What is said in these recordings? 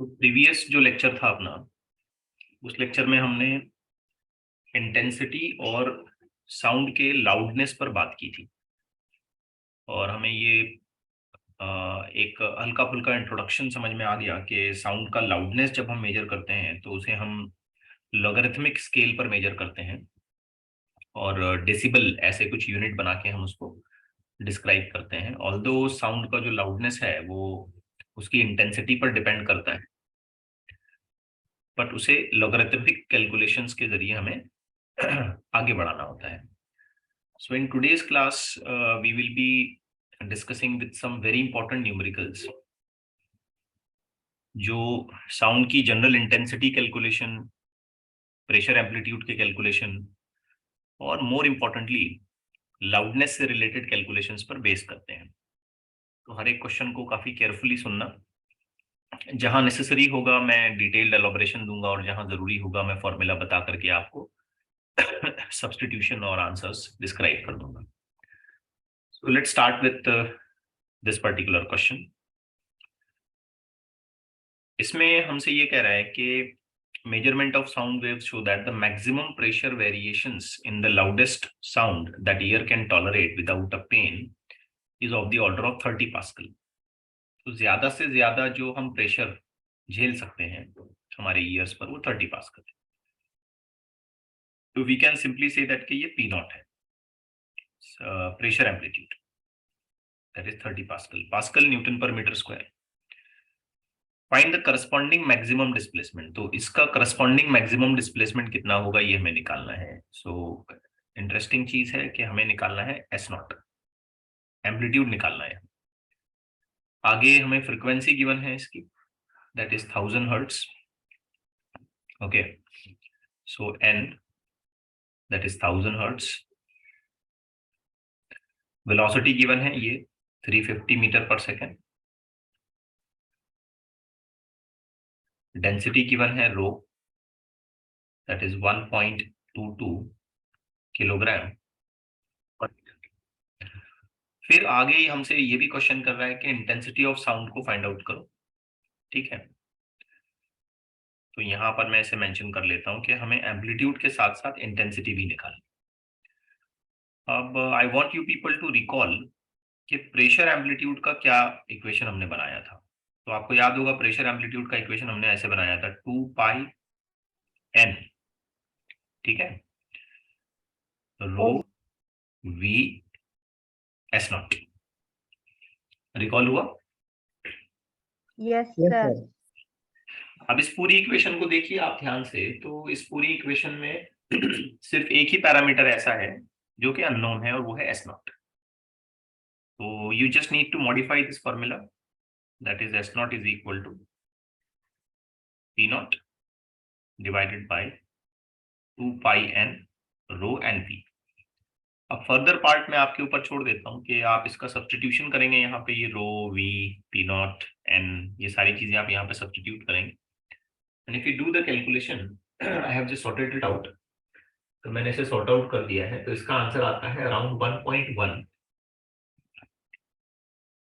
तो प्रीवियस जो लेक्चर था अपना, उस लेक्चर में हमने इंटेंसिटी और साउंड के लाउडनेस पर बात की थी और हमें ये एक हल्का फुल्का इंट्रोडक्शन समझ में आ गया कि साउंड का लाउडनेस जब हम मेजर करते हैं तो उसे हम लॉगरिथमिक स्केल पर मेजर करते हैं और डेसिबल ऐसे कुछ यूनिट बना के हम उसको डिस्क्राइब करते हैं। ऑल्दो साउंड का जो लाउडनेस है वो उसकी इंटेंसिटी पर डिपेंड करता है, बट उसे लॉगरिथमिक कैलकुलेशंस के जरिए हमें आगे बढ़ाना होता है। So in today's class we will be discussing with some very important numericals जो साउंड की general intensity calculation, pressure amplitude के कैलकुलेशन और मोर इम्पोर्टेंटली लाउडनेस से रिलेटेड कैलकुलेशंस पर बेस करते हैं। तो हर एक क्वेश्चन को काफी केयरफुली सुनना, जहां नेसेसरी होगा मैं डिटेल्ड एलॉबरेशन दूंगा और जहां जरूरी होगा मैं फॉर्मूला बता करके आपको सब्स्टिट्यूशन और आंसर्स डिस्क्राइब कर दूंगा। So let's start with this particular question. इसमें हमसे ये कह रहा है कि measurement of sound waves show that the maximum pressure variations in the loudest sound that ear can tolerate without a pain is of the order of 30 pascal। तो ज्यादा से ज्यादा जो हम प्रेशर झेल सकते हैं हमारे ईयर्स पर वो 30 पास्कल है। तो we can simply say that कि ये पी नॉट है, pressure amplitude, that is 30 pascal, pascal newton per metre square. Find the corresponding maximum displacement. तो इसका करस्पॉन्डिंग मैक्सिमम डिस्प्लेसमेंट कितना होगा ये हमें निकालना है। सो इंटरेस्टिंग चीज है कि हमें निकालना है एस नॉट, एम्पलीट्यूड निकालना है। आगे हमें फ्रीक्वेंसी गिवन है इसकी, that is 1000 hertz. Okay, so n that is 1000 hertz. Velocity given है ये 350 मीटर पर सेकेंड। डेंसिटी गिवन है रो, दैट इज 1.22 किलोग्राम। फिर आगे ही हमसे ये भी क्वेश्चन कर रहा है कि इंटेंसिटी ऑफ साउंड को फाइंड आउट करो। ठीक है, तो यहां पर मैं इसे मेंशन कर लेता हूं कि हमें एम्पलीट्यूड के साथ साथ इंटेंसिटी भी निकालनी। अब I want you people to recall कि प्रेशर एम्पलीट्यूड का क्या इक्वेशन हमने बनाया था। तो आपको याद होगा प्रेशर एम्पलीट्यूड का इक्वेशन हमने ऐसे बनाया था 2 पाई एन, ठीक है, रो वी एस नॉट। रिकॉल हुआ? Yes sir. अब इस पूरी इक्वेशन को देखिए आप ध्यान से, तो इस पूरी इक्वेशन में सिर्फ एक ही पैरामीटर ऐसा है जो कि अननोन है और वो है एस नॉट। तो you just need to modify this formula, that is s naught is equal to p naught divided by 2 pi n rho n p. अब फर्दर पार्ट में आपके ऊपर छोड़ देता हूँ कि आप इसका सब्स्टिट्यूशन करेंगे। यहाँ पे ये रो वी पी नॉट एन ये सारी चीजें आप यहाँ पे सब्स्टिट्यूट करेंगे। And if you do the calculation, I have just sorted it out, तो मैंने इसे सॉर्ट आउट कर दिया है। तो इसका आंसर आता है around 1.1।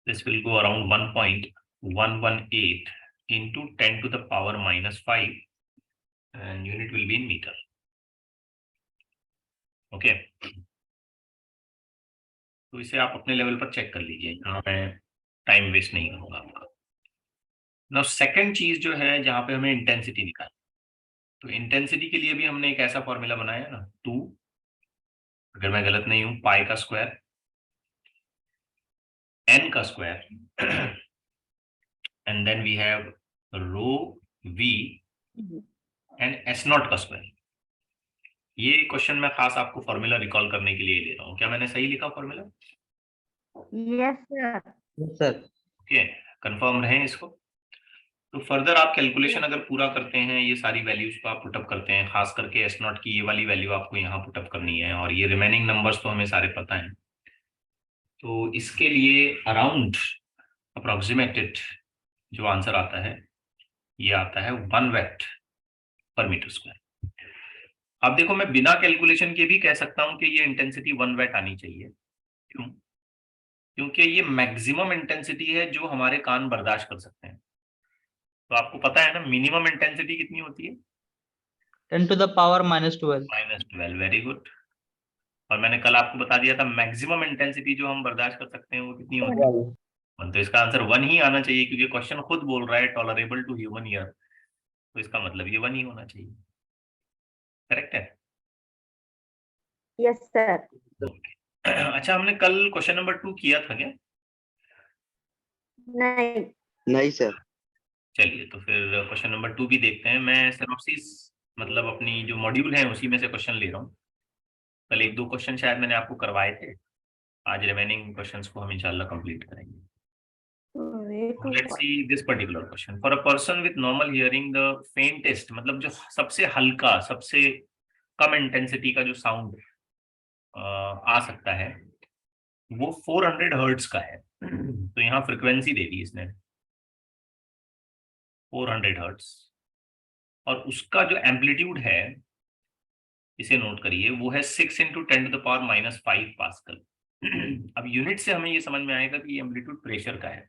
This will go around 1.118 into 10 to the power -5 and unit will be in meter. Okay, तो इसे आप अपने लेवल पर चेक कर लीजिए, यहाँ मैं टाइम वेस्ट नहीं करूंगा आपका। नाउ सेकंड चीज जो है जहाँ पे हमें इंटेंसिटी निकालनी, तो इंटेंसिटी के लिए भी हमने एक ऐसा फॉर्मूला बनाया ना, 2, अगर मैं गलत नहीं हूं, पाई का स्क्वायर एन का square and then we have rho v and s naught का स्क्वायर। ये क्वेश्चन मैं खास आपको फॉर्मूला रिकॉल करने के लिए ले रहा हूँ। क्या मैंने सही लिखा formula? Yes sir. Okay, confirm रहे इसको। तो फर्दर आप कैलकुलेशन अगर पूरा करते हैं, ये सारी वैल्यूज को आप पुटअप करते हैं, खास करके एस नॉट की ये वाली वैल्यू आपको यहाँ पुटअप करनी है और ये रिमेनिंग नंबर्स तो हमें सारे पता हैं। तो इसके लिए अराउंड अप्रोक्सीमेटेड जो आंसर आता है ये आता है 1 watt पर मीटर स्क्वायर। अब देखो मैं बिना कैलकुलेशन के भी कह सकता हूं कि ये इंटेंसिटी 1 watt आनी चाहिए। क्यों? क्योंकि ये मैक्सिमम इंटेंसिटी है जो हमारे कान बर्दाश्त कर सकते हैं। तो आपको पता है ना मिनिमम इंटेंसिटी कितनी होती है? 10 to the power -12. -12, very good. और मैंने कल आपको बता दिया था मैक्सिमम इंटेंसिटी जो हम बर्दाश्त कर सकते हैं वो कितनी होती है? 1। तो इसका आंसर 1 ही आना चाहिए, क्योंकि क्वेश्चन खुद बोल रहा है टॉलरेबल टू ह्यूमन ईयर, तो इसका मतलब ये 1 ही होना चाहिए। करेक्ट है? Yes, sir. अच्छा, हमने कल क्वेश्चन नंबर 2 किया था क्या? नहीं. नहीं सर। चलिए, तो फिर क्वेश्चन नंबर 2 भी देखते हैं। मैं सिनॉप्सिस मतलब अपनी जो मॉड्यूल है उसी में से क्वेश्चन ले रहा हूँ। कल 1-2 क्वेश्चन शायद मैंने आपको करवाए थे, आज रिमेनिंग क्वेश्चंस को हम इंशाल्लाह कंप्लीट करेंगे। Let's see this particular question. For a person with normal hearing, the faintest मतलब जो सबसे हल्का, सबसे कम इंटेंसिटी का जो साउंड आ सकता है वो 400 हर्ट्ज का है। तो यहाँ फ्रिक्वेंसी दे दी इसने 400 हर्ट्ज, और उसका जो एम्पलीट्यूड है, इसे नोट करिए, वो है 6 × 10⁻⁻5 पास्कल। अब यूनिट से हमें ये समझ में आएगा कि ये एम्पलीट्यूड प्रेशर का है।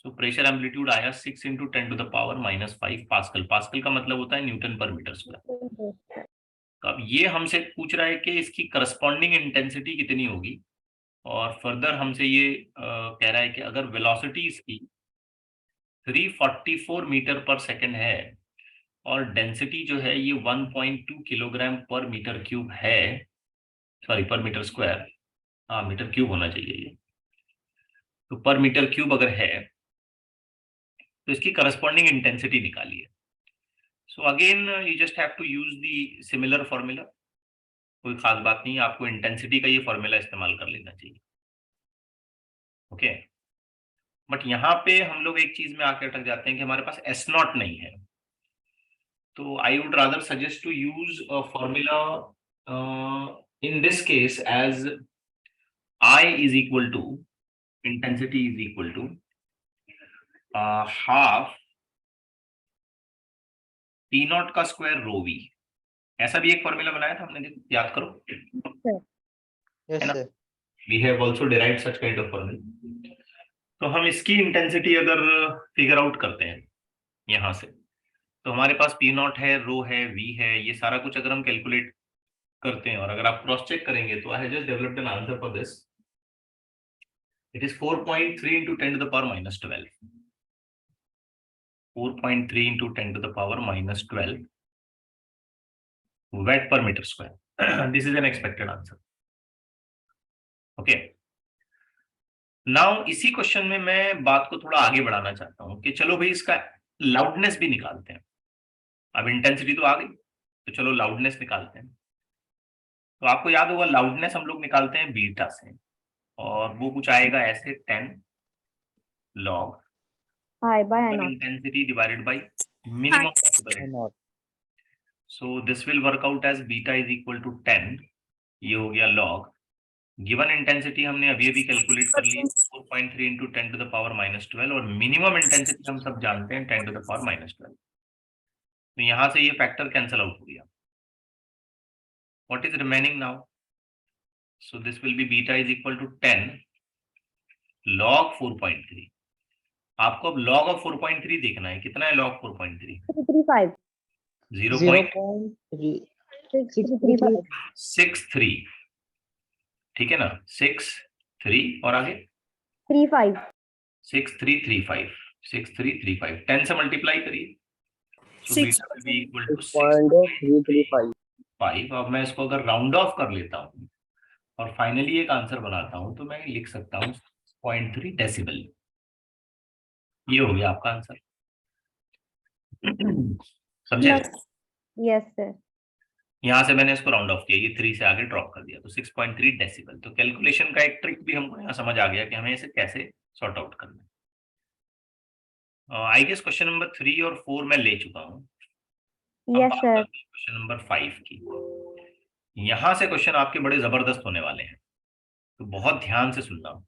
तो प्रेशर एम्पलीट्यूड आया 6 × 10⁻⁻5 पास्कल। पास्कल का मतलब होता है न्यूटन पर मीटर स्क्वायर। तो अब ये हमसे पूछ रहा है कि इसकी करस्पॉन्डिंग इंटेंसिटी कितनी होगी, और फर्दर हमसे ये कह रहा है कि अगर वेलोसिटी इसकी 344 मीटर पर सेकेंड है और डेंसिटी जो है ये 1.2 किलोग्राम पर मीटर क्यूब है, सॉरी पर मीटर स्क्वायर, हाँ मीटर क्यूब होना चाहिए ये, तो पर मीटर क्यूब अगर है तो इसकी करस्पॉन्डिंग इंटेंसिटी निकालिए। So again you just have to use the similar formula, कोई खास बात नहीं, आपको इंटेंसिटी का ये फॉर्मूला इस्तेमाल कर लेना चाहिए। ओके, बट यहाँ पे हम लोग एक चीज में आके अटक जाते हैं कि हमारे पास S0 नहीं है। तो I would rather suggest to use a formula in this case as I is equal to intensity is equal to half T0 का स्क्वायर रो V। ऐसा भी एक फॉर्मूला बनाया था हमने, याद करो। Yes sir. We have also derived such kind of formula। तो हम इसकी इंटेंसिटी अगर फिगर आउट करते हैं यहां से, तो हमारे पास P0 है, रो है, V है, ये सारा कुछ अगर हम कैलकुलेट करते हैं और अगर आप क्रॉस चेक करेंगे तो I have just developed an answer for this. It is 4.3 × 10⁻⁻12। 4.3 × 10⁻⁻12 watt per meter square। This is an expected answer। Okay, now इसी क्वेश्चन में मैं बात को थोड़ा आगे बढ़ाना चाहता हूं कि चलो भाई इसका लाउडनेस भी निकालते हैं। अब इंटेंसिटी तो आ गई, तो चलो लाउडनेस निकालते हैं। तो आपको याद होगा लाउडनेस हम लोग निकालते हैं बीटा से, और वो कुछ आएगा ऐसे 10 log intensity divided by minimum possible. So this will work out as beta is equal to 10, ये हो गया log। गिवन इंटेंसिटी हमने अभी अभी कैलकुलेट कर ली 4.3 × 10⁻⁻12, और मिनिमम इंटेंसिटी हम सब जानते हैं 10⁻⁻12। तो यहां से ये फैक्टर कैंसल आउट हो गया। What is remaining now? So this will be beta is equal to 10 log 4.3। आपको अब log ऑफ 4.3 देखना है, कितना है log 4.3? 335. 0.63, ठीक है ना? 63 और आगे 35. 6335, 6335 10 से मल्टीप्लाई करिए, so beta will be equal to 6.335। अब मैं इसको अगर राउंड ऑफ कर लेता हूँ और फाइनली एक आंसर बनाता हूँ तो मैं लिख सकता हूँ 0.3 डेसिबल। ये हो गया आपका आंसर। समझे? Yes, sir. यहाँ से मैंने इसको राउंड ऑफ किया, ये 3 से आगे ड्रॉप कर दिया, तो 6.3 डेसिबल। तो कैलकुलेशन का एक ट्रिक भी हमको यहाँ समझ आ गया कि हमें इसे कैसे सॉर्ट आउट करना है। आई गेस क्वेश्चन नंबर 3 और 4 मैं ले चुका हूँ। Yes, sir. क्वेश्चन नंबर 5 की, यहां से क्वेश्चन आपके बड़े जबरदस्त होने वाले हैं, तो बहुत ध्यान से सुनना।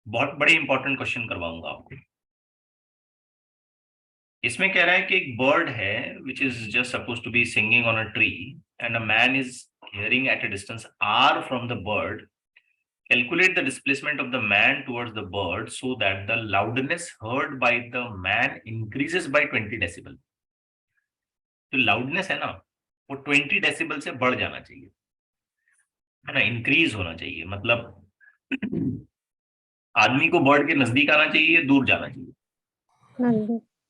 बहुत बड़े इंपॉर्टेंट क्वेश्चन करवाऊंगा आपको। इसमें कह रहा है कि एक बर्ड है which is just suppose to be singing on a tree, and a man is hearing at a distance r from the bird Calculate the displacement of the man towards the bird so that the loudness heard by the man increases by 20 decibel. तो loudness है ना, वो 20 decibel से बढ़ जाना चाहिए, है ना, इंक्रीज होना चाहिए। मतलब आदमी को बर्ड के नजदीक आना चाहिए, दूर जाना चाहिए?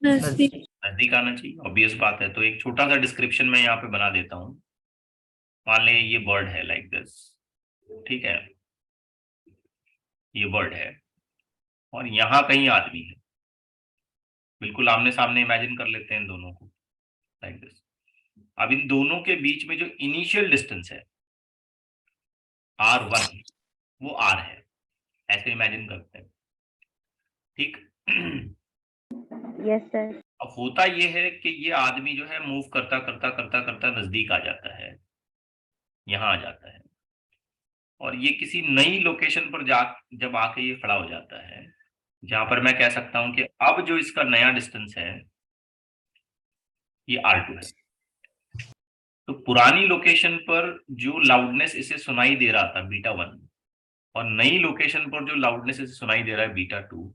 नजदीक। नजदीक आना चाहिए, ऑब्वियस बात है। तो एक छोटा सा डिस्क्रिप्शन मैं यहाँ पे बना देता हूँ। मान लें ये बर्ड है लाइक दिस, ठीक है, ये बर्ड है और यहाँ कहीं आदमी है, बिल्कुल आमने सामने इमेजिन कर लेते हैं इन दोनों को लाइक दिस। अब इन दोनों के बीच में जो इनिशियल डिस्टेंस है R1, वो R है, ऐसे इमेजिन करते हैं, ठीक। Yes sir. अब होता ये है कि ये आदमी जो है मूव करता करता करता करता नजदीक आ जाता है, यहाँ आ जाता है, और ये किसी नई लोकेशन पर जब आके ये खड़ा हो जाता है, जहां पर मैं कह सकता हूं कि अब जो इसका नया डिस्टेंस है ये R2 है। तो पुरानी लोकेशन पर जो लाउडनेस इसे सुनाई दे रहा था β1, और नई लोकेशन पर जो लाउडनेस इसे सुनाई दे रहा है β2,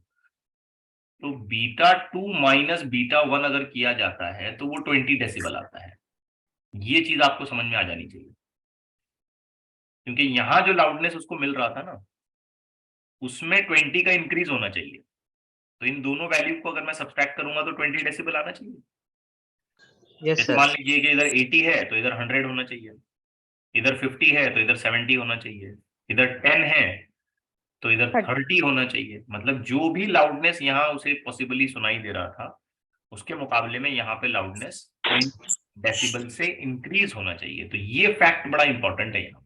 तो β2 माइनस β1 अगर किया जाता है तो वो 20 डेसिबल आता है। ये चीज आपको समझ में आ जानी चाहिए, क्योंकि यहाँ जो लाउडनेस उसको मिल रहा था ना, उसमें 20 का इंक्रीज होना चाहिए। तो इन दोनों वैल्यू को अगर मैं सब्सट्रैक्ट करूंगा तो 20 डेसिबल आना चाहिए। यस जैसे सर। मान लीजिए कि इधर 80 है तो इधर 100 होना चाहिए, इधर 50 है तो इधर 70 होना चाहिए, इधर 10 है तो इधर 30 होना चाहिए। मतलब जो भी लाउडनेस यहाँ उसे पॉसिबली सुनाई दे रहा था, उसके मुकाबले में यहाँ पे लाउडनेस 20 डेसिबल से इंक्रीज होना चाहिए। तो ये फैक्ट बड़ा इंपॉर्टेंट है यहाँ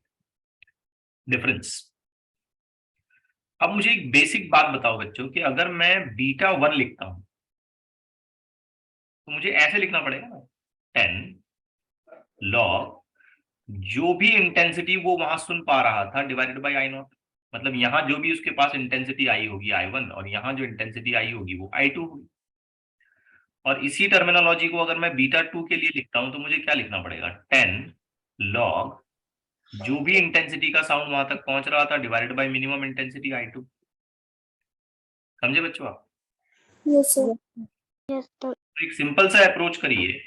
डिफरेंस। अब मुझे एक बेसिक बात बताओ बच्चों कि अगर मैं β1 लिखता हूं तो मुझे ऐसे लिखना पड़ेगा ना, 10 log जो भी इंटेंसिटी वो वहां सुन पा रहा था डिवाइडेड बाय I0। मतलब यहाँ जो भी उसके पास इंटेंसिटी आई होगी I1, और यहाँ जो इंटेंसिटी आई होगी वो I2 होगी। और इसी टर्मिनोलॉजी को अगर मैं β2 के लिए लिखता हूं तो मुझे क्या लिखना पड़ेगा, 10 log जो भी इंटेंसिटी का साउंड वहां तक पहुंच रहा था divided by minimum intensity I2। समझे बच्चों आप? Yes sir. Yes sir. तो एक सिंपल सा अप्रोच करिए,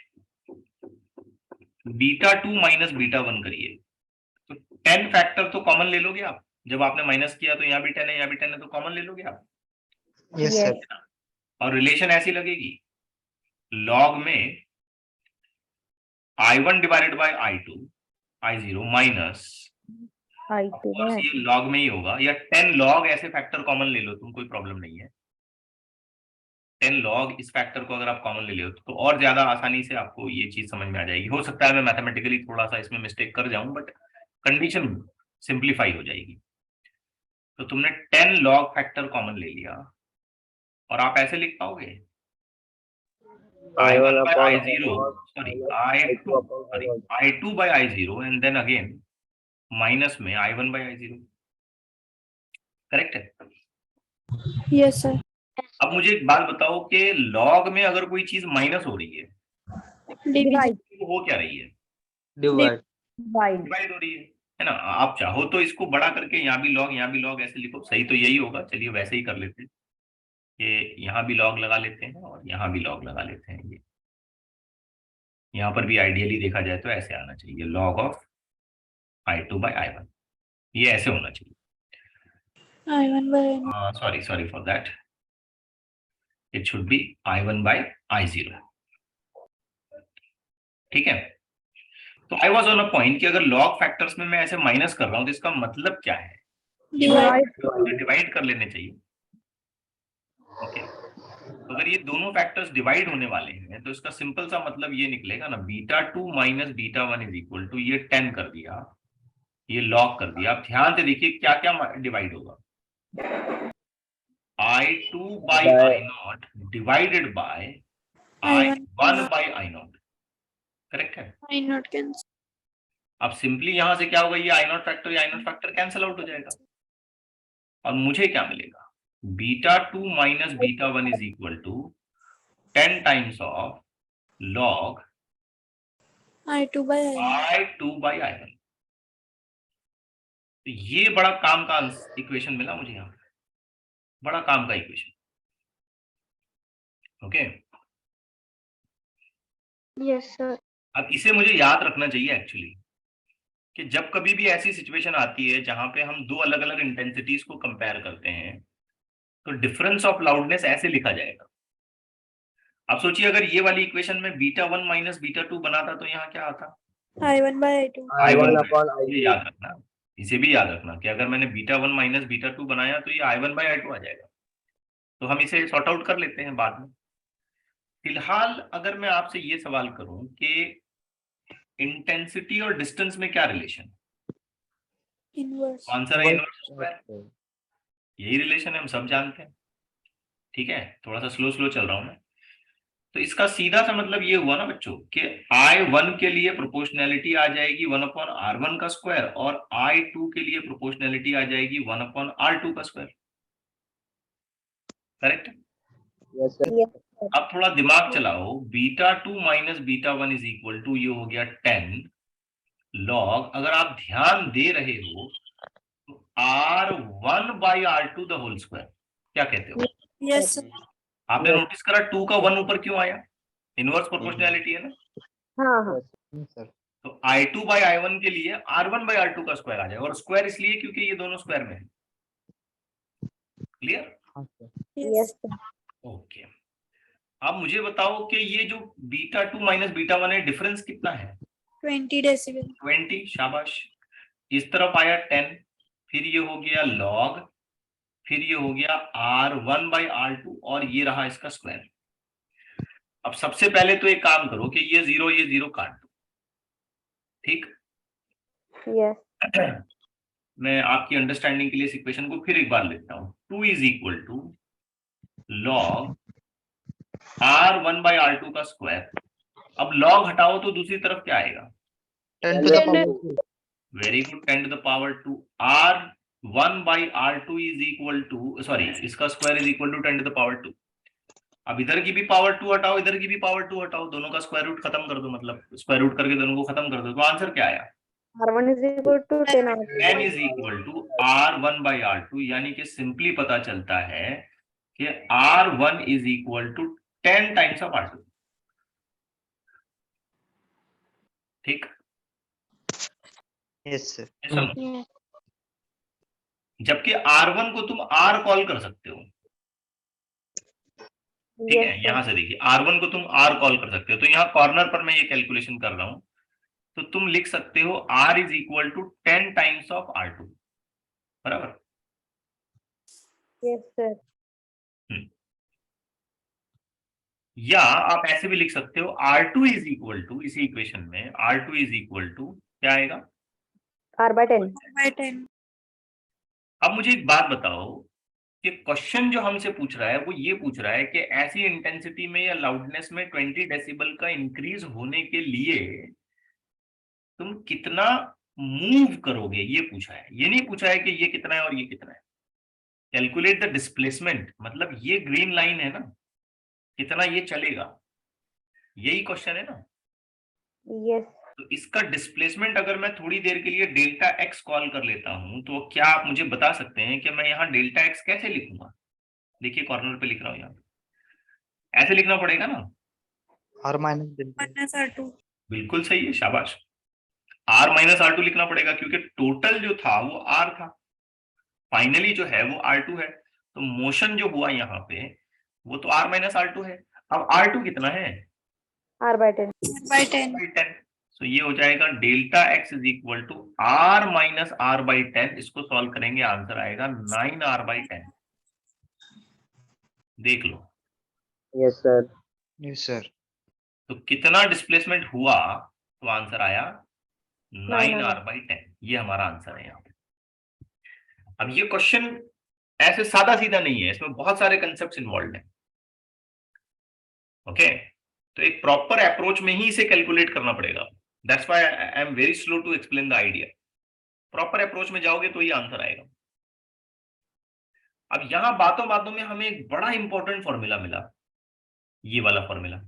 β2 माइनस β1 करिए। तो 10 फैक्टर तो कॉमन ले लोगे आप, जब आपने माइनस किया तो यहाँ भी 10 है यहाँ भी 10 है, तो कॉमन ले लोगे आप। Yes sir. और रिलेशन ऐसी लगेगी, लॉग में I1 divided by I2 I0 minus, I2 ये लॉग में ही होगा, या 10 लॉग ऐसे फैक्टर कॉमन ले लो तुम, कोई प्रॉब्लम नहीं है। 10 लॉग इस फैक्टर को अगर आप कॉमन ले लो तो और ज्यादा आसानी से आपको ये चीज समझ में आ जाएगी। हो सकता है मैं मैथमेटिकली थोड़ा सा इसमें मिस्टेक कर जाऊं, बट कंडीशन सिंप्लीफाई हो जाएगी। तो तुमने 10 लॉग फैक्टर कॉमन ले लिया और आप ऐसे लिख पाओगे I1 by I0, I2 by I0 and then again minus में I1 by I0। करेक्ट है? Yes sir. अब मुझे एक बात बताओ कि लॉग में अगर कोई चीज माइनस हो रही है डिवाइड। तो हो क्या रही है, Divide. डिवाइड हो रही है ना। आप चाहो तो इसको बड़ा करके यहाँ भी लॉग ऐसे लिखो, सही तो यही होगा। चलिए वैसे ही कर लेते हैं, ये यहाँ भी लॉग लगा लेते हैं और यहाँ भी लॉग लगा लेते हैं। ये यहाँ पर भी आइडियली देखा जाए तो ऐसे आना चाहिए, log of I2 by I1, ये ऐसे होना चाहिए। I1 by sorry for that, it should be I1 by I0। ठीक है, तो I was on a point कि अगर लॉग फैक्टर्स में मैं ऐसे माइनस कर रहा हूं तो इसका मतलब क्या है, डिवाइड कर लेने चाहिए। ओके, तो अगर ये दोनों फैक्टर्स डिवाइड होने वाले हैं तो इसका सिंपल सा मतलब ये निकलेगा ना, β2 माइनस β1 इज इक्वल टू, ये 10 कर दिया, ये लॉग कर दिया। आप ध्यान से देखिए क्या क्या डिवाइड होगा, I2 by I0 divided by I1 by I0। Correct है? I0 cancel. अब सिंपली यहां से क्या होगा, ये I0 फैक्टर कैंसिल आउट हो जाएगा और मुझे क्या मिलेगा, β2 minus β1 is equal to 10 times of log I2 by I1। I2 by I1। तो ये बड़ा काम का इक्वेशन मिला मुझे यहाँ, बड़ा काम का इक्वेशन। Okay, Yes, sir. अब इसे मुझे याद रखना चाहिए एक्चुअली, कि जब कभी भी ऐसी सिचुएशन आती है जहां पे हम दो अलग अलग इंटेंसिटीज को कंपेयर करते हैं, तो डिफरेंस ऑफ लाउडनेस ऐसे लिखा जाएगा। अब सोचिए अगर ये वाली इक्वेशन में β1 माइनस β2 बनाता तो यहाँ क्या आता? I1 by I2. I1 upon ये I2. याद रखना, इसे भी याद रखना कि अगर मैंने β1 माइनस β2 बनाया तो ये I1 बाय I2 आ जाएगा। तो हम इसे सॉर्ट आउट कर लेते हैं बाद में। फिलहाल अगर मैं आपसे ये सवाल करूं कि इंटेंसिटी और डिस्टेंस में क्या रिलेशन, Inverse. आंसर है इनवर्स स्क्वायर। यही रिलेशन है, हम सब जानते हैं। ठीक है, थोड़ा सा स्लो स्लो चल रहा हूं मैं। तो इसका सीधा सा मतलब ये हुआ ना बच्चों कि I1 के लिए प्रोपोर्शनैलिटी आ जाएगी 1/R1 का स्क्वायर, और I2 के लिए प्रोपोर्शनैलिटी आ जाएगी 1/R2 का square. Correct? Yes, sir. Yes. अब थोड़ा दिमाग चलाओ, β2 माइनस β1 इज इक्वल टू, ये हो गया 10 लॉग, अगर आप ध्यान दे रहे हो तो R1 by R2 the whole square. क्या कहते हो? Yes, sir. आपने नोटिस करा 2 का 1 ऊपर क्यों आया? इनवर्स प्रोपोर्शनैलिटी है ना। हाँ. Yes, sir. तो I2 बाई I1 के लिए R1 बाई R2 का स्क्वायर आ जाएगा, और स्क्वायर इसलिए क्योंकि ये दोनों स्क्वायर में है। क्लियर? हाँ, sir. Yes. ओके, अब मुझे बताओ कि ये जो β2 माइनस β1 है, डिफरेंस कितना है? 20 decibel. 20, शाबाश। इस तरफ आया 10, फिर ये हो गया लॉग, फिर ये हो गया R1 बाई R2, और ये रहा इसका स्क्वायर। अब सबसे पहले तो एक काम करो कि ये जीरो काट दो। ठीक? Yes. मैं आपकी अंडरस्टैंडिंग के लिए इस इक्वेशन को फिर एक बार लिखता हूं। 2 is equal to log R1 by R2 का स्क्वायर। अब लॉग हटाओ तो दूसरी तरफ क्या आएगा? 10 to the power 2. Very good, 10 to the power 2। R1 by R2 is equal to, sorry, इसका square is equal to 10 to the power 2। अब इधर की भी पावर 2 हटाओ, इधर की भी पावर 2 हटाओ, दोनों का स्क्वायर रूट खत्म कर दो, मतलब स्क्वायर रूट करके दोनों को खत्म कर दो, तो आंसर क्या आया? R1 is equal to 10 R2. 10 is equal to R1 by R2, यानी कि सिंपली पता चलता है कि R1 is equal to 10 times of R2। ठीक? Yes, sir. Yes. जबकि R1 को तुम R कॉल कर सकते हो। ठीक है, यहां से देखिए, R1 को तुम R कॉल कर सकते हो, तो यहाँ कॉर्नर पर मैं ये कैलकुलेशन कर रहा हूं, तो तुम लिख सकते हो R is equal to 10 times of R2, बराबर? Yes, sir. या आप ऐसे भी लिख सकते हो R2 इज इक्वल टू, इसी इक्वेशन में R2 इज इक्वल टू क्या आएगा? R by 10. By 10. अब मुझे एक बात बताओ कि क्वेश्चन जो हमसे पूछ रहा है वो ये पूछ रहा है कि ऐसी इंटेंसिटी में या लाउडनेस में 20 डेसिबल का इंक्रीज होने के लिए तुम कितना मूव करोगे, ये पूछा है। ये नहीं पूछा है कि ये कितना है और ये कितना है। कैलकुलेट द डिस्प्लेसमेंट, मतलब ये ग्रीन लाइन है ना, कितना ये चलेगा, यही क्वेश्चन है ना। Yes. तो इसका डिस्प्लेसमेंट अगर मैं थोड़ी देर के लिए डेल्टा एक्स कॉल कर लेता हूं, तो क्या आप मुझे बता सकते हैं कि मैं यहाँ डेल्टा एक्स कैसे लिखूंगा? देखिए कॉर्नर पे लिख रहा हूँ, यहाँ ऐसे लिखना पड़ेगा ना। R minus delta. Minus R2. बिल्कुल सही है, शाबाश। R माइनस R2 लिखना पड़ेगा, क्योंकि टोटल जो था वो R था, फाइनली जो है वो R2 है, तो मोशन जो हुआ यहाँ पे वो तो R माइनस R2 है। अब R2 कितना है? R by 10. By 10. 10। तो ये हो जाएगा delta X is equal to R minus R by 10। इसको सॉल्व करेंगे, आंसर आएगा 9R बाई 10। देख लो। Yes, sir. Yes, sir. तो कितना डिस्प्लेसमेंट हुआ, तो आंसर आया 9R बाई 10। ये हमारा आंसर है यहाँ पे। अब ये क्वेश्चन ऐसे सादा सीधा नहीं है, इसमें बहुत सारे कंसेप्ट इन्वॉल्व हैं। ओके, तो एक प्रॉपर अप्रोच में ही इसे कैलकुलेट करना पड़ेगा। That's why I am very slow to explain the idea. Proper approach में जाओगे तो ये आंसर आएगा। अब यहां बातों बातों में हमें एक बड़ा इंपॉर्टेंट फॉर्मूला मिला, ये वाला फॉर्मूला।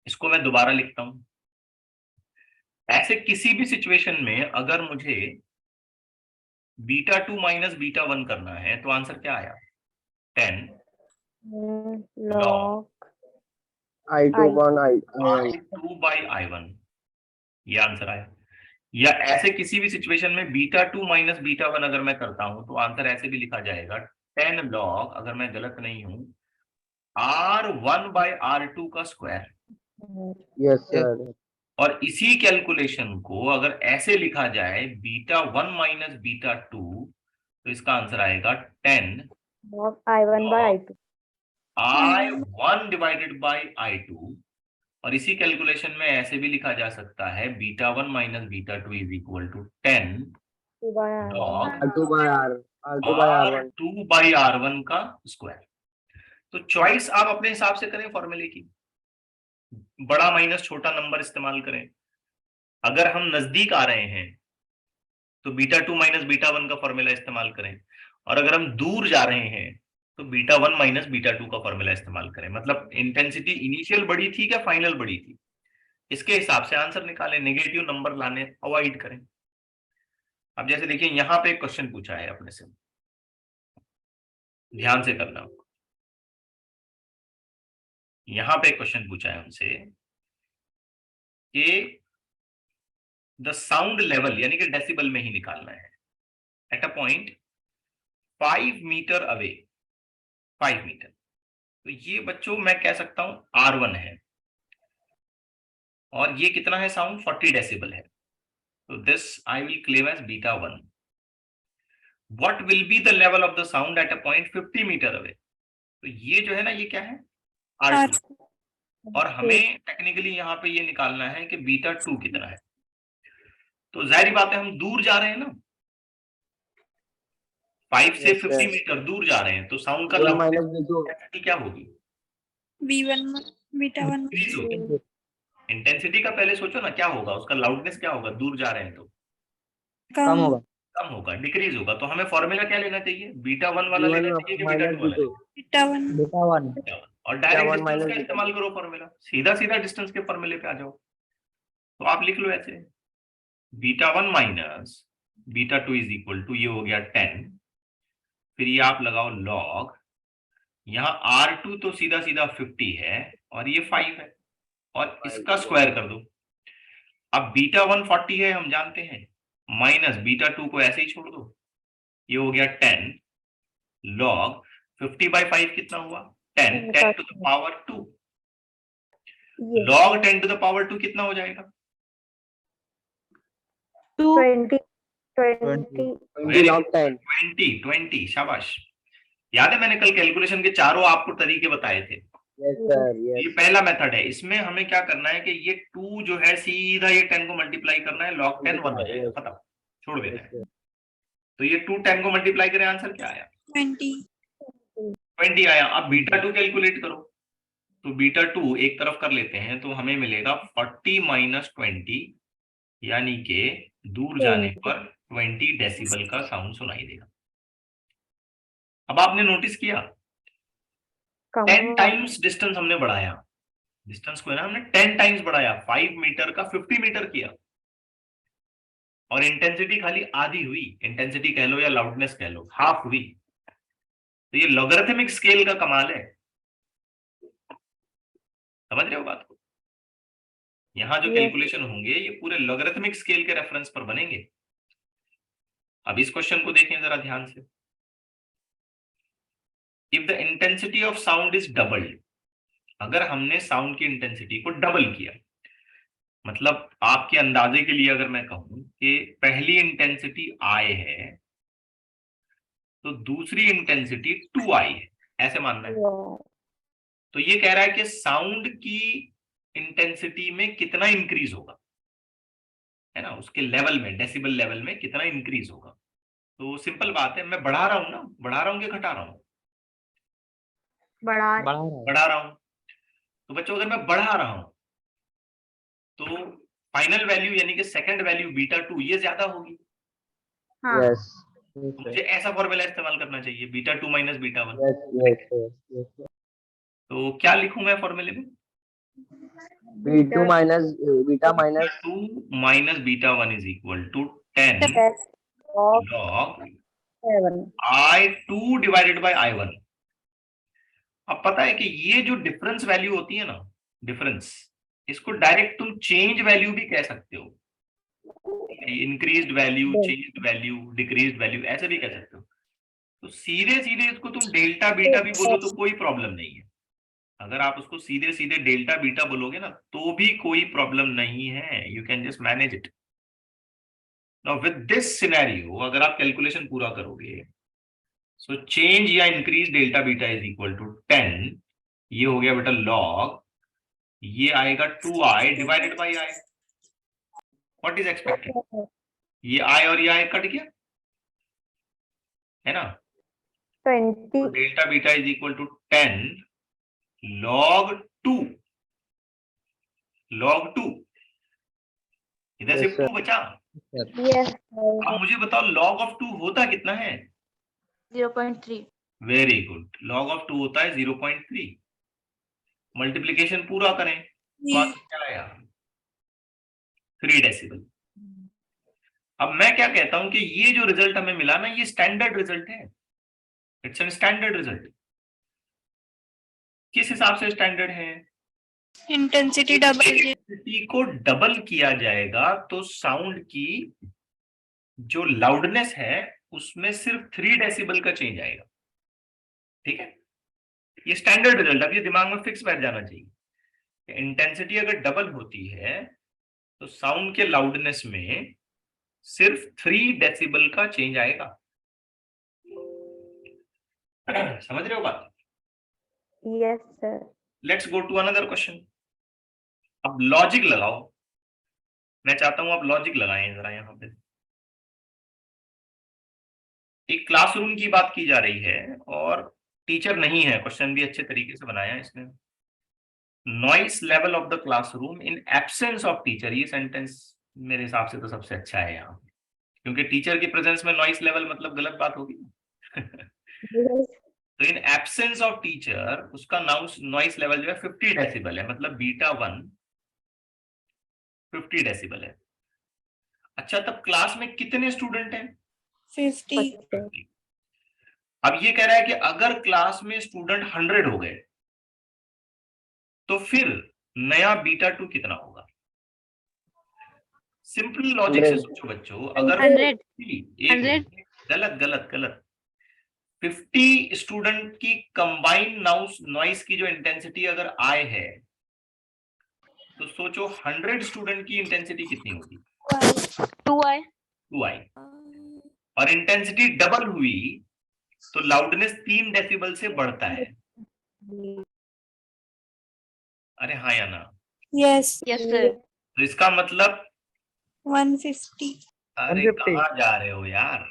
इसको मैं दोबारा लिखता हूं। ऐसे किसी भी सिचुएशन में अगर मुझे बीटा 2 माइनस बीटा 1 करना है, तो आंसर क्या आया? 10 log I2 upon I1. I2 by I1, ये आंसर आया। या ऐसे किसी भी सिचुएशन में बीटा 2 माइनस बीटा 1 अगर मैं करता हूं तो आंसर ऐसे भी लिखा जाएगा 10 लॉग, अगर मैं गलत नहीं हूं, R1 by R2 का स्क्वायर। Yes, sir. और इसी कैलकुलेशन को अगर ऐसे लिखा जाए बीटा 1 माइनस बीटा 2, तो इसका आंसर आएगा 10 log I1 by I2. I1 divided by I2। और इसी कैलकुलेशन में ऐसे भी लिखा जा सकता है beta 1 minus beta 2 is equal to 10 2 by R1. log R2 by R2 by R1. R2 by R1 का स्क्वायर। तो चॉइस आप अपने हिसाब से करें फॉर्मूले की, बड़ा माइनस छोटा नंबर इस्तेमाल करें। अगर हम नजदीक आ रहे हैं तो बीटा 2 माइनस बीटा 1 का फॉर्मूला इस्तेमाल करें, और अगर हम दूर जा रहे हैं तो बीटा 1 माइनस बीटा 2 का फॉर्मूला इस्तेमाल करें। मतलब इंटेंसिटी इनिशियल बड़ी थी क्या फाइनल बड़ी थी, इसके हिसाब से आंसर निकालें, नेगेटिव नंबर लाने अवॉइड करें। अब जैसे देखिए यहां पे एक क्वेश्चन पूछा है अपने से, ध्यान से करना। यहां पे क्वेश्चन पूछा है हमसे कि द साउंड लेवल, यानी कि डेसिबल में ही निकालना है, at a point 5 metre away, 5 metre. तो ये बच्चों मैं कह सकता हूं R1 है, और ये कितना है साउंड, 40 डेसिबल है। तो this I will claim as beta 1। What will be the level of the sound at a point 50 metre away? तो ये जो है ना, ये क्या है, R2। और हमें टेक्निकली यहाँ पे ये निकालना है कि बीटा 2 कितना है। तो जाहिर बात है हम दूर जा रहे हैं ना, 5 से 50 मीटर दूर जा रहे हैं, तो साउंड का इंटेंसिटी क्या होगी, V1 बीटा 1 इंक्रीज होगी। इंटेंसिटी का पहले सोचो ना, क्या होगा उसका लाउडनेस, क्या होगा, दूर जा रहे हैं तो कम होगा। कम होगा, डिक्रीज होगा। तो हमें फॉर्मूला क्या लेना चाहिए, बीटा 1 वाला लेना चाहिए कि बीटा 2 वाला लेना बीटा 1 बीटा 1 चाहिए? और डायरेक्ट डिस्टेंस का इस्तेमाल करो फॉर्मूला, सीधा सीधा डिस्टेंस के फॉर्मूले पे आ जाओ। तो आप लिख लो ऐसे, beta 1 minus beta 2 is equal to, ये हो गया 10, फिर ये आप लगाओ लॉग, यहाँ R2 तो सीधा सीधा 50 है और ये 5 है, और इसका स्क्वायर कर दो। अब बीटा 1 40 है हम जानते हैं, माइनस बीटा 2 को ऐसे ही छोड़ दो, ये हो गया 10 लॉग 50 बाई 5 कितना हुआ, 10, 10 to the power 2। Log 10 to the power 2 कितना हो जाएगा, 20 20, शाबाश। याद है मैंने कल कैलकुलेशन के चारों आपको तरीके बताए थे। Yes, sir. Yes. ये पहला मेथड है, इसमें हमें क्या करना है कि ये 2 जो है सीधा ये 10 को मल्टीप्लाई करना है, log 10 1 हो जाएगा, खत्म, छोड़ देना है। तो ये 2 10 को मल्टीप्लाई करें, आंसर क्या आया, 20 आया। अब बीटा 2 कैलकुलेट करो, तो बीटा 2 एक तरफ कर लेते हैं, तो हमें मिलेगा 40 माइनस 20, यानी कि दूर जाने पर 20 डेसिबल का साउंड सुनाई देगा। अब आपने नोटिस किया 10 टाइम्स डिस्टेंस हमने बढ़ाया, डिस्टेंस को है ना हमने 10 टाइम्स बढ़ाया, 5 मीटर का 50 मीटर किया, और इंटेंसिटी खाली आधी हुई, इंटेंसिटी कह लो या लाउडनेस कह लो, हाफ हुई। तो ये लॉगरिथमिक स्केल का कमाल है, समझ रहे हो बात को? यहां जो कैलकुलेशन होंगे ये पूरे लॉगरिथमिक स्केल के रेफरेंस पर बनेंगे। अब इस क्वेश्चन को देखें जरा ध्यान से, if the intensity of sound is doubled, अगर हमने साउंड की इंटेंसिटी को डबल किया, मतलब आपके अंदाजे के लिए अगर मैं कहूं कि पहली इंटेंसिटी I है तो दूसरी इंटेंसिटी 2I है, ऐसे मानना है। तो ये कह रहा है कि साउंड की इंटेंसिटी में कितना इंक्रीज होगा, है ना, उसके लेवल में, डेसिबल लेवल में कितना इंक्रीज होगा। तो सिंपल बात है, मैं बढ़ा रहा हूं ना, बढ़ा रहा हूं कि घटा रहा हूं, बढ़ा रहा हूं। तो बच्चों अगर मैं बढ़ा रहा हूं तो फाइनल वैल्यू यानी कि सेकंड वैल्यू बीटा 2 ये ज्यादा होगी। Yes. तो मुझे ऐसा फॉर्मूला इस्तेमाल करना चाहिए, बीटा 2 माइनस बीटा 1। Yes. तो क्या लिखूं मैं फॉर्मूले में, B2 minus beta minus 2 minus beta 1 is equal to 10 of log 7. I2 divided by I1। अब पता है कि ये जो डिफरेंस वैल्यू होती है ना, डिफरेंस, इसको डायरेक्ट तुम चेंज वैल्यू भी कह सकते हो, increased value, changed value, decreased value, ऐसे भी कह सकते हो। तो सीधे सीधे इसको तुम डेल्टा बीटा भी बोलो तो कोई प्रॉब्लम नहीं है। अगर आप उसको सीधे सीधे डेल्टा बीटा बोलोगे ना तो भी कोई प्रॉब्लम नहीं है, you can just manage it. Now with this scenario अगर आप कैलकुलेशन पूरा करोगे, सो चेंज या increase delta beta is equal to 10, ये हो गया बेटा लॉग, ये आएगा 2i divided by i। What is expected? ये i और ये i कट गया है ना, 20. Delta beta is equal to 10 log 2, log 2, इधर Yes, सिर्फ sir. 2 बचा। Yes, sir. अब मुझे बताओ log of 2 होता कितना है? 0.3. वेरी गुड, log of 2 होता है 0.3। मल्टीप्लीकेशन पूरा करें तो आगे क्या आया? 3 डेसिबल। अब मैं क्या कहता हूं कि ये जो रिजल्ट हमें मिला ना, ये स्टैंडर्ड रिजल्ट है, इट्स एन स्टैंडर्ड रिजल्ट। किस हिसाब से स्टैंडर्ड है? Intensity double. इंटेंसिटी को डबल किया जाएगा तो साउंड की जो लाउडनेस है उसमें सिर्फ 3 डेसिबल का चेंज आएगा। ठीक है, ये स्टैंडर्ड रिजल्ट, अब ये दिमाग में फिक्स बैठ जाना चाहिए। इंटेंसिटी अगर डबल होती है तो साउंड के लाउडनेस में सिर्फ 3 डेसिबल का चेंज आएगा। समझ रहे हो बात? Yes, sir. Let's go to another question. अब लॉजिक लगाओ, मैं चाहता हूं आप लॉजिक लगाएं जरा। यहां पे एक क्लासरूम की बात की जा रही है और टीचर नहीं है, क्वेश्चन भी अच्छे तरीके से बनाया है इसने। Noise level of the classroom in absence of teacher, ये सेंटेंस मेरे हिसाब से तो सबसे अच्छा है यहाँ, क्योंकि टीचर की प्रेजेंस में नॉइस लेवल मतलब गलत बात होगी। Yes. तो इन एब्सेंस ऑफ टीचर उसका नॉइस लेवल जो है 50 डेसिबल है, मतलब बीटा 1 50 डेसिबल है। अच्छा, तब क्लास में कितने स्टूडेंट हैं? 50. 50. अब ये कह रहा है कि अगर क्लास में स्टूडेंट 100 हो गए तो फिर नया बीटा 2 कितना होगा? सिंपल लॉजिक से 100. सोचो बच्चों, अगर 100. 100 गलत गलत गलत 50 स्टूडेंट की कंबाइंड नॉइस की जो इंटेंसिटी अगर आई है तो सोचो 100 स्टूडेंट की इंटेंसिटी कितनी होगी? 2i. 2i। और इंटेंसिटी डबल हुई तो लाउडनेस 3 डेसिबल से बढ़ता है। अरे हाँ या ना? Yes. Yes, sir. तो इसका मतलब 150. अरे 150. कहाँ जा रहे हो यार,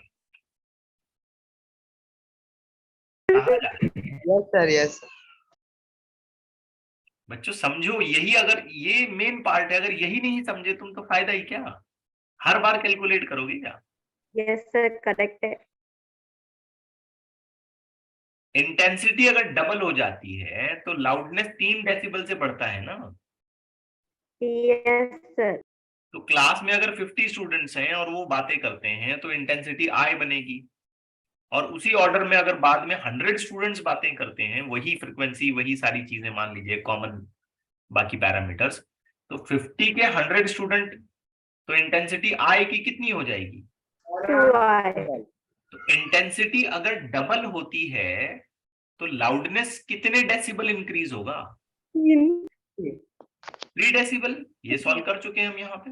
कहाँ जा रहे हो? Yes, sir. Yes. बच्चों समझो, यही अगर ये मेन पार्ट है, अगर यही नहीं समझे तुम तो फायदा ही क्या? हर बार कैलकुलेट करोगे क्या? Yes, sir. Correct है. इंटेंसिटी अगर डबल हो जाती है तो लाउडनेस 3 डेसिबल से बढ़ता है ना। Yes, sir. तो क्लास में अगर 50 स्टूडेंट्स हैं और वो बातें करते हैं तो इंटेंसिटी आई बनेगी, और उसी ऑर्डर में अगर बाद में 100 स्टूडेंट्स बातें करते हैं, वही फ्रिक्वेंसी वही सारी चीजें, मान लीजिए कॉमन बाकी पैरामीटर्स, तो 50 के 100 स्टूडेंट तो इंटेंसिटी आई की कितनी हो जाएगी? 2i. तो इंटेंसिटी अगर डबल होती है तो लाउडनेस कितने डेसिबल इंक्रीज होगा? 3 डेसिबल। ये सॉल्व कर चुके हैं हम यहाँ पे।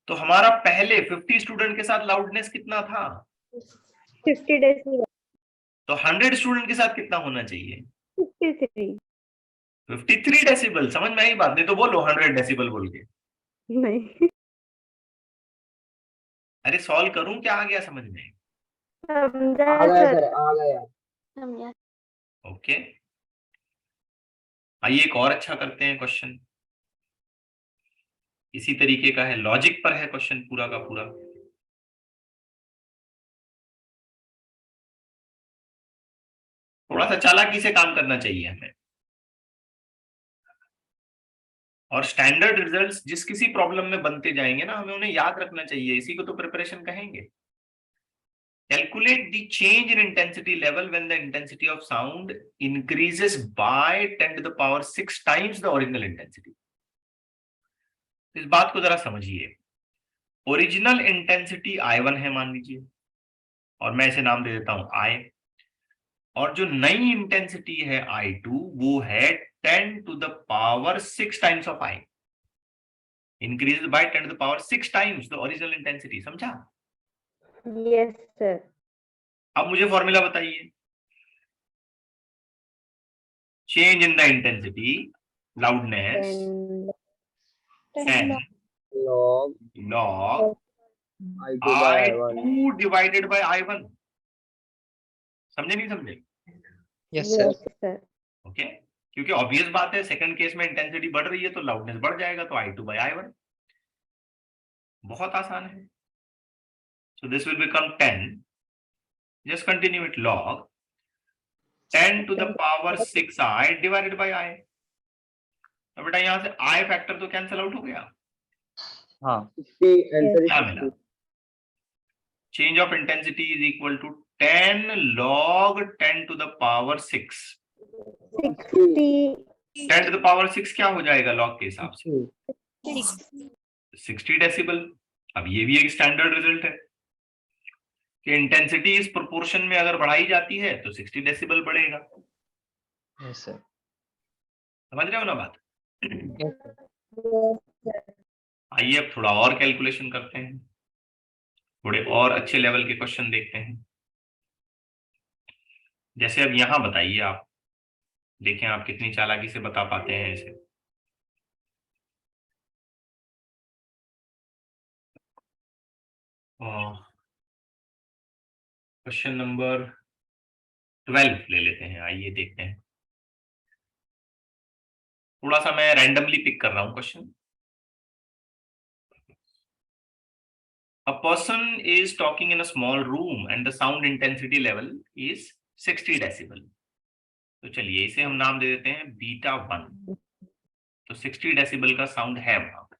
तो हमारा पहले 50 स्टूडेंट के साथ लाउडनेस कितना था? 50 decibel. तो 100 स्टूडेंट के साथ कितना होना चाहिए? 53. 53 डेसिबल। समझ में आई बात? नहीं तो बोलो 100 डेसिबल बोल के। नहीं अरे सॉल्व करूं क्या, आ गया समझ में? समझा आ गया सर. सर, आ गया. समझा. ओके, आइए एक और अच्छा करते हैं क्वेश्चन। इसी तरीके का है, लॉजिक पर है क्वेश्चन पूरा का पूरा। थोड़ा सा चालाकी से काम करना चाहिए हमें, और स्टैंडर्ड रिजल्ट्स जिस किसी प्रॉब्लम में बनते जाएंगे ना, हमें उन्हें याद रखना चाहिए, इसी को तो प्रिपरेशन कहेंगे। Calculate the change in intensity level when the intensity of sound increases by 10 to the power 6 times the original intensity. इस बात को जरा समझिए. ओरिजिनल इंटेंसिटी I1 है मान लीजिए, और मैं इसे नाम दे देता हूं I, और जो नई इंटेंसिटी है I2 वो है 10 to the power 6 times of I. Increases by 10 to the power 6 times the original intensity. समझा? Yes, sir. अब मुझे फॉर्मूला बताइए. Change in the intensity, loudness, 10 log log I2 by I1. I2 divided by I1. समझे नहीं समझे? Yes, sir. Yes, sir. Okay, क्योंकि obvious बात है, सेकंड केस में इंटेंसिटी बढ़ रही है तो लाउडनेस बढ़ जाएगा, तो I2 by I1. बहुत आसान है. So this will become 10. Just continue it. Log 10 to the power 6I divided by I. अब बेटा यहाँ से I फैक्टर तो कैंसिल आउट हो गया. हाँ. 60 answer क्या is मिला? 60. Change of intensity is equal to 10 log 10 to the power 6. 60. 10 to the power 6 क्या हो जाएगा log के हिसाब से? 60 डेसिबल. अब ये भी एक स्टैंडर्ड रिजल्ट है कि इंटेंसिटी इस प्रोपोर्शन में अगर बढ़ाई जाती है तो 60 डेसिबल बढ़ेगा. Yes, sir. समझ रहे हो ना बात? Yes, sir. Yes, sir. आइए अब थोड़ा और कैलकुलेशन करते हैं, थोड़े और अच्छे लेवल के क्वेश्चन देखते हैं. जैसे अब यहां बताइए, आप देखें आप कितनी चालाकी से बता पाते हैं इसे. क्वेश्चन नंबर 12 ले लेते हैं. आइए देखते हैं. थोड़ा सा मैं रैंडमली पिक कर रहा हूं question. A person is talking in a small room and the sound intensity level is 60 decibel. तो चलिए इसे हम नाम दे देते हैं बीटा 1. तो 60 डेसिबल का साउंड है वहां पर.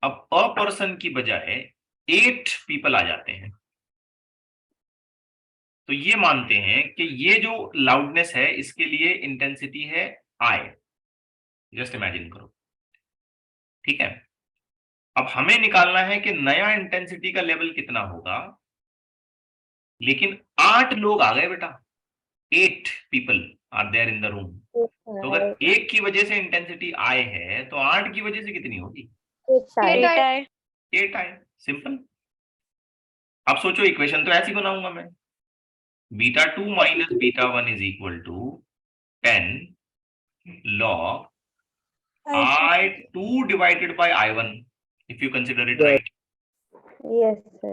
अब अ पर्सन की बजाय 8 पीपल आ जाते हैं, तो ये मानते हैं कि ये जो लाउडनेस है इसके लिए इंटेंसिटी है I. जस्ट इमेजिन करो. ठीक है. अब हमें निकालना है कि नया इंटेंसिटी का लेवल कितना होगा, लेकिन 8 लोग आ गए बेटा. 8 people are there in the room. तो अगर एक की वजह से इंटेंसिटी I है तो 8 की वजह से कितनी होगी? 8 I. सिंपल. अब सोचो, इक्वेशन तो ऐसी बनाऊंगा मैं. Beta 2 minus beta 1 is equal to 10 log I2 divided by I1, if you consider it right. Yes, sir.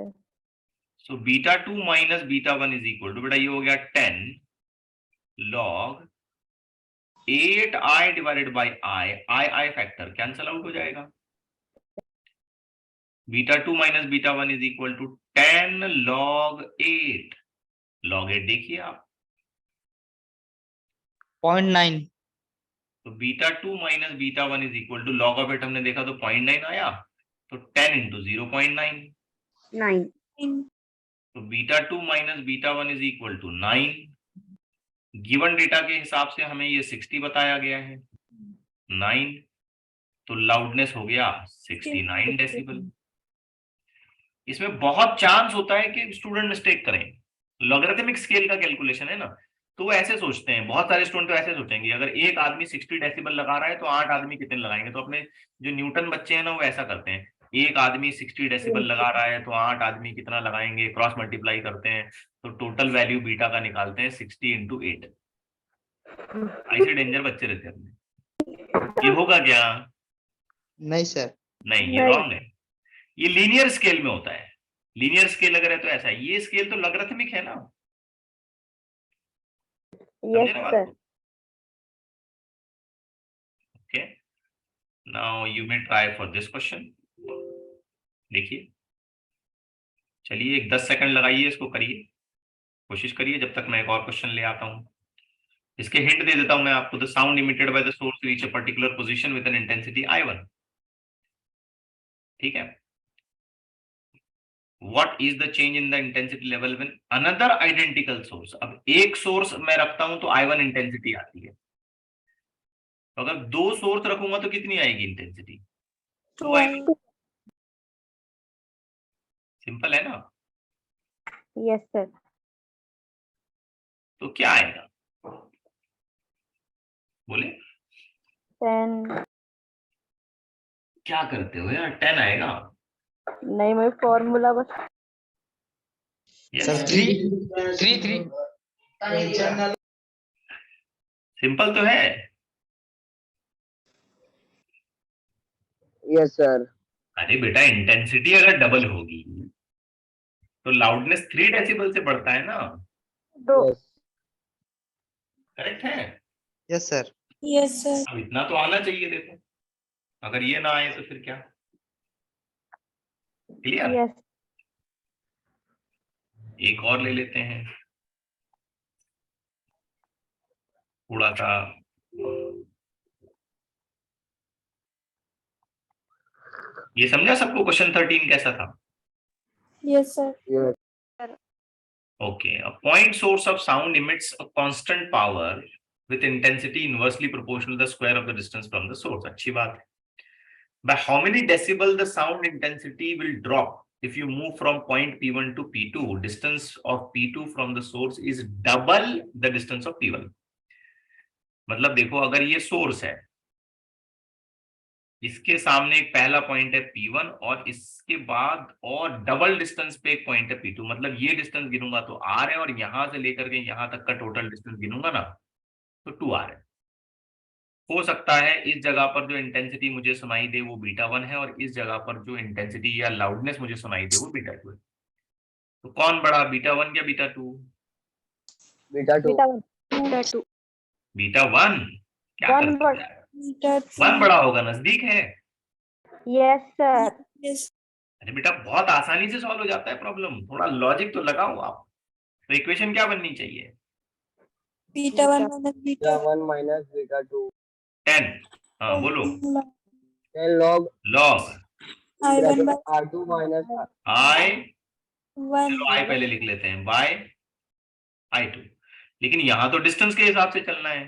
So beta 2 minus beta 1 is equal to, बेटा ये हो गया 10 log 8I divided by I factor cancel out हो जाएगा. Beta 2 minus beta 1 is equal to 10 log 8. log 8 देखिए आप. 0.9. तो beta 2 minus beta 1 is equal to log of 8 हमने देखा तो 0.9 आया, तो 10 इंटू 0.9. 9. तो beta 2 minus beta 1 is equal to 9. Given data के हिसाब से हमें ये 60 बताया गया है. 9 तो लाउडनेस हो गया 69 डेसिबल. इसमें बहुत चांस होता है कि स्टूडेंट मिस्टेक करें. लॉगरिथमिक स्केल का कैलकुलेशन है ना, तो वो ऐसे सोचते हैं, बहुत सारे स्टूडेंट तो ऐसे सोचेंगे अगर एक आदमी 60 डेसिबल लगा रहा है तो 8 आदमी कितने लगाएंगे. तो अपने जो न्यूटन बच्चे हैं ना वो ऐसा करते हैं, एक आदमी 60 डेसिबल लगा रहा है तो 8 आदमी कितना लगाएंगे, क्रॉस मल्टीप्लाई करते हैं तो टोटल वैल्यू बीटा का निकालते हैं 60 इंटू 8. ऐसे डेंजर बच्चे रहते हैं. ये होगा क्या? नहीं सर. नहीं, ये रॉन्ग है. ये लीनियर स्केल में होता है. लीनियर स्केल अगर है तो ऐसा है, ये स्केल तो लॉगरिथमिक है ना. Yes, sir. Okay. Now you may try for this question. देखिए, चलिए एक 10 सेकंड लगाइए, इसको करिए, कोशिश करिए जब तक मैं एक और क्वेश्चन ले आता हूं. इसके हिंट दे देता हूं मैं आपको. The sound emitted by the source reach a particular position with an intensity I1. ठीक है. What is the change in the intensity level when another identical source? अब एक सोर्स मैं रखता हूं तो I1 इंटेंसिटी आती है, तो अगर दो सोर्स रखूंगा तो कितनी आएगी इंटेंसिटी? 2I. सिंपल है ना? Yes, sir. तो क्या आएगा बोले? 10. क्या करते हो यार, 10 आएगा। नहीं, मैं फॉर्मूला बस. Yes. सर 3 सिंपल तो है। Yes, sir. अरे बेटा, इंटेंसिटी अगर डबल होगी तो लाउडनेस 3 डेसिबल से बढ़ता है ना, 2. Yes. करेक्ट है? Yes sir. Yes, sir. अब इतना तो आना चाहिए। देखो, अगर ये ना आए तो फिर क्या? क्लियर? Yes. एक और ले लेते हैं थोड़ा सा। ये समझा सबको? क्वेश्चन 13 कैसा था? Yes, sir. Yes. Okay, a point source of sound emits a constant power with intensity inversely proportional to the square of the distance from the source. अच्छी बात है। By how many decibel the sound intensity will drop if you move from point P1 to P2? Distance of P2 from the source is double the distance of P1. मतलब देखो, अगर ये source है, इसके सामने एक पहला पॉइंट है P1 और इसके बाद और डबल डिस्टेंस पे एक पॉइंट है P2, मतलब ये डिस्टेंस गिनूंगा तो R है और यहां से लेकर के यहां तक का टोटल डिस्टेंस गिनूंगा ना तो 2R है। हो सकता है इस जगह पर जो इंटेंसिटी मुझे सुनाई दे वो β1 है और इस जगह पर जो इंटेंसिटी या लाउडनेस मुझे सुनाई दे वो β2 है। तो कौन बड़ा, β1 या β2? Beta 2. Beta 1. Beta 2. β1। क्या One करता word. है? Beta 2. 1 बड़ा होगा, नजदीक है। Yes, sir. Yes. अरे बेटा, बहुत आसानी से सॉल्व हो जाता है प्रॉब्लम, थोड़ा लॉजिक तो लगाओ आप। तो इक्वेशन क्या बननी चाहिए? Beta 1 minus Beta beta 1 minus beta 2. 10। हाँ बोलो। 10 log log I1 by R2 minus आई, 1. चलो आई पहले लिख लेते हैं, बाय I2। लेकिन यहां तो डिस्टेंस के हिसाब से चलना है,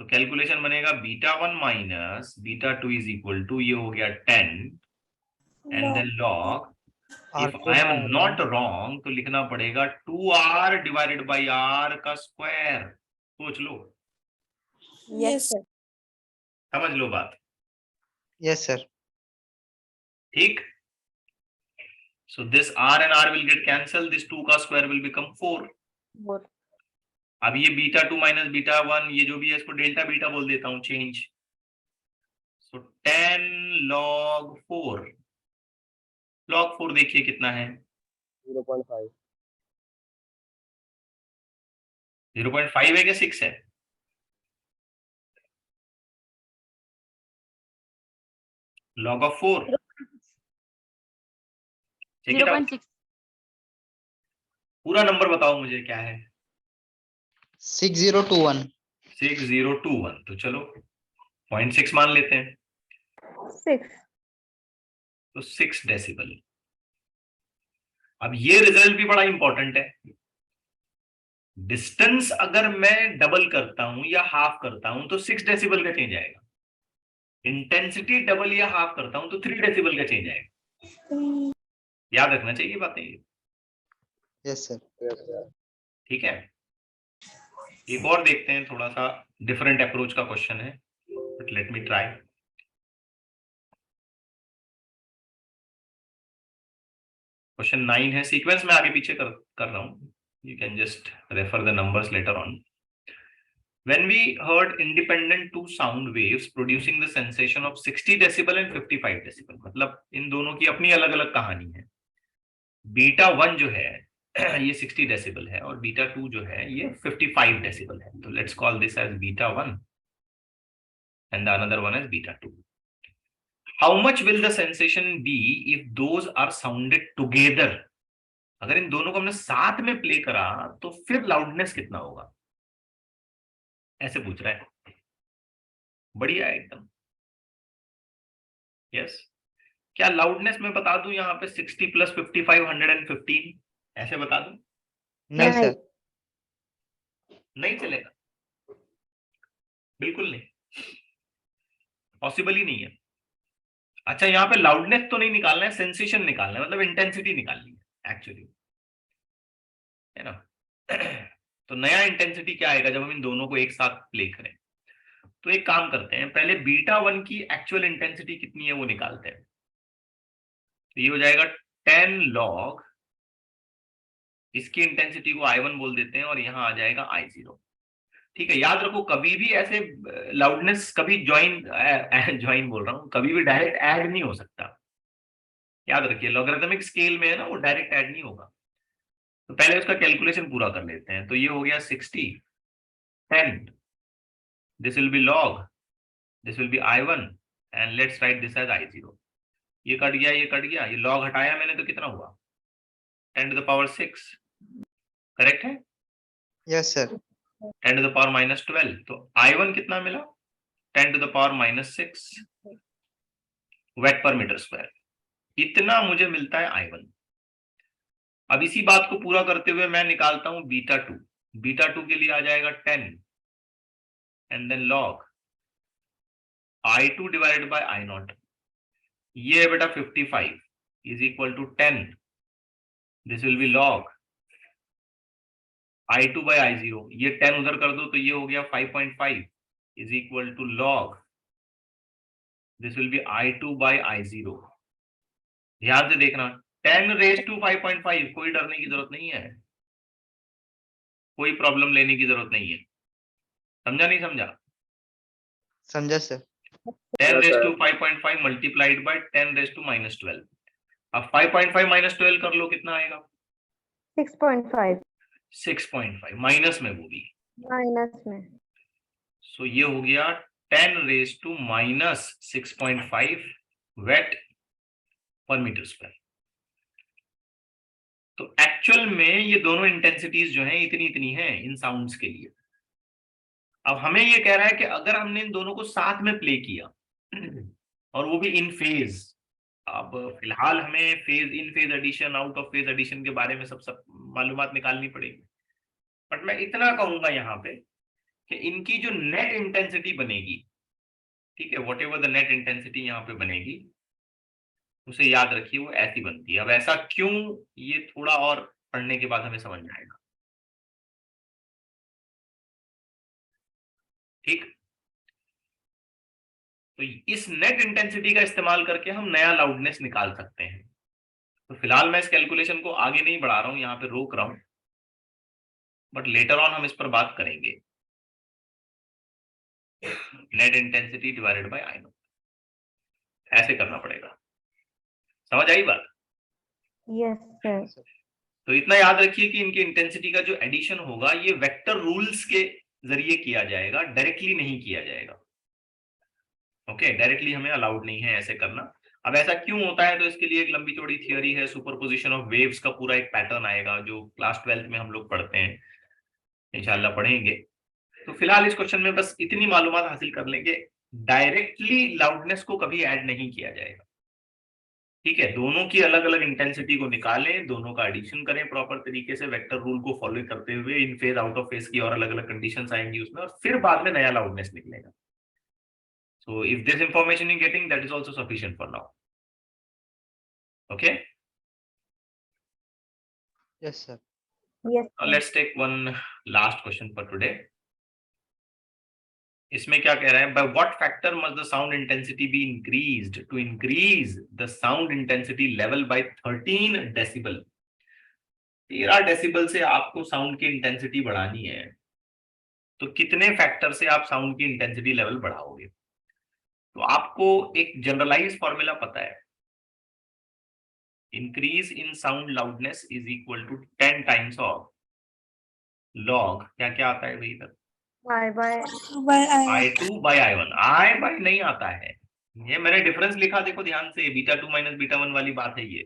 तो कैलकुलेशन बनेगा β1 माइनस β2 इज इक्वल टू, ये हो गया 10 and then log, if R2 I am by not wrong तो लिखना पड़ेगा 2R डिवाइडेड बाई R का स्क्वायर। सोच लो, Yes, sir. समझ लो बात। Yes sir. ठीक, so this R and R will get cancelled, this 2 का स्क्वायर will become 4। 4. अब ये β2 माइनस β1 ये जो भी है इसको डेल्टा बीटा बोल देता हूं, चेंज। सो 10 log 4, log 4 देखिए कितना है? 0.5. 0.5 है क्या 6 है? log of 4, check it out। 0.6. पूरा नंबर बताओ मुझे क्या है? 6021। 6021। तो चलो 0.6 मान लेते हैं, 6. तो 6 डेसिबल। अब ये रिजल्ट भी बड़ा इंपॉर्टेंट है। डिस्टेंस अगर मैं डबल करता हूं या हाफ करता हूं तो 6 डेसिबल का चेंज आएगा। इंटेंसिटी डबल या हाफ करता हूं तो 3 डेसिबल का चेंज आएगा। याद रखना चाहिए बातें ये। Yes sir. Yes, sir. ठीक है, एक और देखते हैं, थोड़ा सा डिफरेंट अप्रोच का क्वेश्चन है, but let me try. Question 9 है, सीक्वेंस में आगे पीछे कर रहा हूं, you can just refer the numbers later on. When we heard independent two sound waves producing the sensation of 60 decibel and 55 decibel, मतलब इन दोनों की अपनी अलग अलग कहानी है। β1 जो है ये 60 डेसिबल है और β2 जो है ये 55 डेसिबल है। तो let's call this as β1 and the another one as β2. How much will the sensation be if those are sounded together? अगर इन दोनों को हमने साथ में प्ले करा तो फिर लाउडनेस कितना होगा, ऐसे पूछ रहा है। बढ़िया है एकदम। यस, क्या लाउडनेस में बता दूं यहाँ पे 60 प्लस 55 115 ऐसे बता दूं? नहीं सर। नहीं चलेगा, बिल्कुल नहीं, पॉसिबल ही नहीं है। अच्छा, यहाँ पे लाउडनेस तो नहीं निकालना है, सेंसेशन निकालना है, मतलब इंटेंसिटी निकालनी है एक्चुअली, है ना। तो नया इंटेंसिटी क्या आएगा जब हम इन दोनों को एक साथ प्ले करें? तो एक काम करते हैं, पहले बीटा 1 की एक्चुअल इंटेंसिटी कितनी है वो निकालते हैं। तो ये हो जाएगा 10 log, इसकी इंटेंसिटी को I1 बोल देते हैं और यहां आ जाएगा I0। ठीक है, याद रखो कभी भी ऐसे लाउडनेस कभी ज्वाइन बोल रहा हूं, कभी भी डायरेक्ट ऐड नहीं हो सकता, याद रखिए। लॉगरिथमिक स्केल में है ना, वो डायरेक्ट ऐड नहीं होगा। तो पहले उसका कैलकुलेशन पूरा कर लेते हैं। तो ये हो गया 60, 10, this will be log, this will be I1 and let's write this as I0। ये कट गया, ये कट गया, ये log हटाया मैंने तो कितना हुआ? 10 to the power 6, करेक्ट है? Yes sir. 10 to the power minus 12, तो I1 कितना मिला? 10 to the power minus 6 wait पर मीटर स्क्वायर, इतना मुझे मिलता है I1। अब इसी बात को पूरा करते हुए मैं निकालता हूं बीटा 2। बीटा 2 के लिए आ जाएगा 10 and then log I2 divided by I0। ये है बेटा 55 is equal to 10, this will be log I2 by I0। ये 10 उधर कर दो तो ये हो गया 5.5 is equal to log, this will be I2 by I0। ध्यान से देखना, 10 रेज टू 5.5, कोई डरने की जरूरत नहीं है, कोई प्रॉब्लम लेने की जरूरत नहीं है। समझा नहीं समझा? समझा sir. 10 raise to 5.5 multiplied by 10 raise to minus 12। अब 5.5 माइनस 12 कर लो, कितना आएगा? 6.5 6.5 माइनस में, वो भी माइनस में। सो ये हो गया 10 रेज टू माइनस 6.5 वेट पर मीटर स्क्वायर। तो एक्चुअल में ये दोनों इंटेंसिटीज जो हैं इतनी इतनी हैं इन साउंड्स के लिए। अब हमें ये कह रहा है कि अगर हमने इन दोनों को साथ में प्ले किया और वो भी इन फेज, अब फिलहाल हमें phase in phase addition, out of phase addition के बारे में सब मालूमात निकालनी पड़ेगी, बट मैं इतना कहूंगा यहाँ पे कि इनकी जो नेट इंटेंसिटी बनेगी, ठीक है, what ever the net intensity यहाँ पे बनेगी, उसे याद रखिए वो ऐसी बनती है। अब ऐसा क्यों, ये थोड़ा और पढ़ने के बाद हमें समझ में आएगा। ठीक, तो इस नेट इंटेंसिटी का इस्तेमाल करके हम नया लाउडनेस निकाल सकते हैं। तो फिलहाल मैं इस कैलकुलेशन को आगे नहीं बढ़ा रहा हूं, यहाँ पे रोक रहा हूं, बट लेटर ऑन हम इस पर बात करेंगे। Net intensity divided by I0, ऐसे करना पड़ेगा। समझ आई बात? Yes sir. तो इतना याद रखिए कि इनकी इंटेंसिटी का जो एडिशन होगा ये वेक्टर रूल्स के जरिए किया जाएगा, डायरेक्टली नहीं किया जाएगा। ओके, डायरेक्टली हमें अलाउड नहीं है ऐसे करना। अब ऐसा क्यों होता है, तो इसके लिए एक लंबी चौड़ी थियोरी है, सुपरपोजिशन ऑफ वेव्स का पूरा एक पैटर्न आएगा जो क्लास 12th में हम लोग पढ़ते हैं, इंशाल्लाह पढ़ेंगे। तो फिलहाल इस क्वेश्चन में बस इतनी मालूमात हासिल कर लेंगे, डायरेक्टली लाउडनेस को कभी ऐड नहीं किया जाएगा। ठीक है, दोनों की अलग अलग इंटेंसिटी को निकालें, दोनों का एडिशन करें प्रॉपर तरीके से वेक्टर रूल को फॉलो करते हुए, इन फेज आउट ऑफ फेज की और अलग अलग कंडीशंस आएंगी उसमें, और फिर बाद में नया लाउडनेस निकलेगा। So if this information you're getting, that is also sufficient for now. Okay? Yes sir. Yes Now sir. let's take one last question for today. इसमें क्या कह रहा है? By what factor must the sound intensity be increased to increase the sound intensity level by 13 decibel? 13 decibel से आपको sound की intensity बढ़ानी है, तो कितने फैक्टर से आप साउंड की इंटेंसिटी लेवल बढ़ाओगे? तो आपको एक जनरलाइज फॉर्मूला पता है, increase in sound loudness is equal to 10 times of log, क्या क्या आता है भाई इधर? I2 bye I1। I bye नहीं आता है, ये मैंने डिफरेंस लिखा, देखो ध्यान से, बीटा 2 माइनस बीटा 1 वाली बात है ये।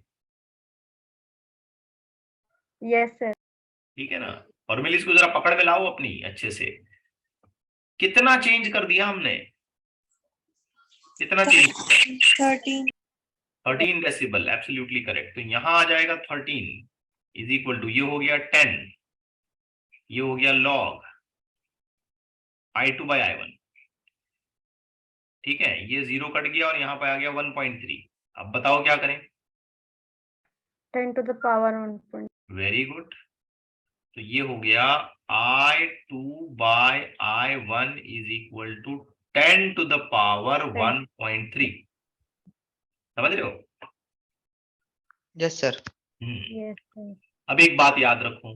Yes sir. ठीक है ना, फॉर्मूलीज को जरा पकड़ में लाओ अपनी अच्छे से। कितना चेंज कर दिया हमने, कितना चेंज? 13 13 decibel, absolutely correct. तो यहाँ आ जाएगा 13 इज इक्वल टू, ये हो गया 10, ये हो गया log I2 by I1। ठीक है, ये 0 कट गया और यहाँ पे आ गया 1.3। अब बताओ क्या करें? 10 to the power 1. Very good. तो ये हो गया I2 by I1 is equal to 10 to the power 1.3। समझ रहे हो? Yes, sir. Yes, sir. अब एक बात याद रखो,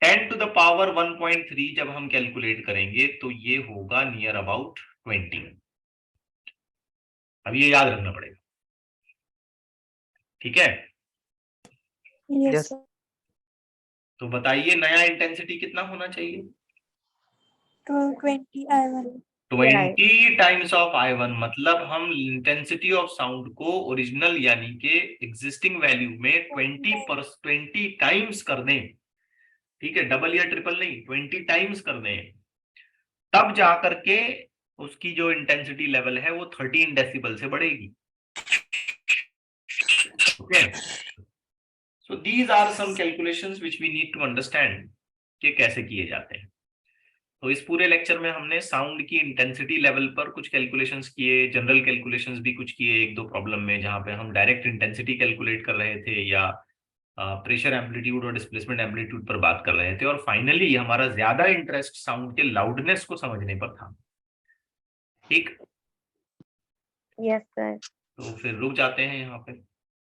10 to the power 1.3 जब हम कैलकुलेट करेंगे तो ये होगा नियर अबाउट 20। अब ये याद रखना पड़ेगा, ठीक है? Yes, Yes. sir. तो बताइए नया इंटेंसिटी कितना होना चाहिए? 20 I1. 20 टाइम्स ऑफ I1, मतलब हम इंटेंसिटी ऑफ साउंड को ओरिजिनल यानी के एग्जिस्टिंग वैल्यू में 20 टाइम्स कर दें। ठीक है, डबल या ट्रिपल नहीं, 20 टाइम्स कर दें, तब जाकर के उसकी जो इंटेंसिटी लेवल है वो 13 डेसिबल से बढ़ेगी। Okay, so these are some calculations which we need to understand कि कैसे किए जाते हैं। तो इस पूरे लेक्चर में हमने साउंड की इंटेंसिटी लेवल पर कुछ कैलकुलेशंस किए, जनरल कैलकुलेशंस भी कुछ किए एक दो प्रॉब्लम में, जहां पे हम डायरेक्ट इंटेंसिटी कैलकुलेट कर रहे थे या प्रेशर एम्पलीट्यूड और डिस्प्लेसमेंट एम्पलीट्यूड पर बात कर रहे थे, और फाइनली हमारा ज्यादा इंटरेस्ट साउंड के लाउडनेस को समझने पर था। ठीक, Yes, sir. तो फिर रुक जाते हैं यहाँ पे।